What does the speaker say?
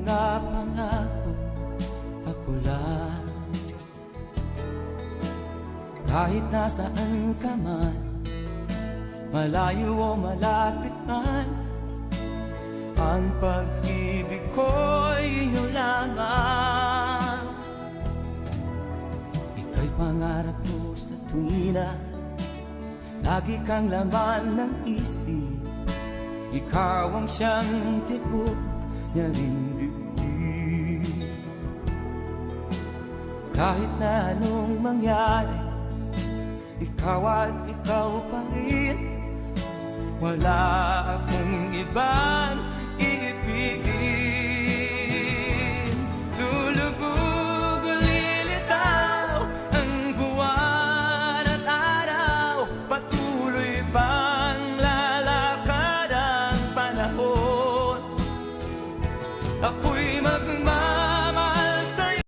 mga pangako ako lang. Kahit nasaan ka man, malayo o malapit man, ang pag-ibig ko'y iyo lamang. Ika'y pangarap ko sa tuwina, lagi kang laman ng isip. Ikaw ang siyang tibok niya rin dibdib. Kahit na anong mangyari, ikaw at ikaw pa rin. Wala akong ibang iibigin. Lulubog o lilitaw ang buwan at araw, patuloy pang lalakad ang panahon. Ako'y magmamahal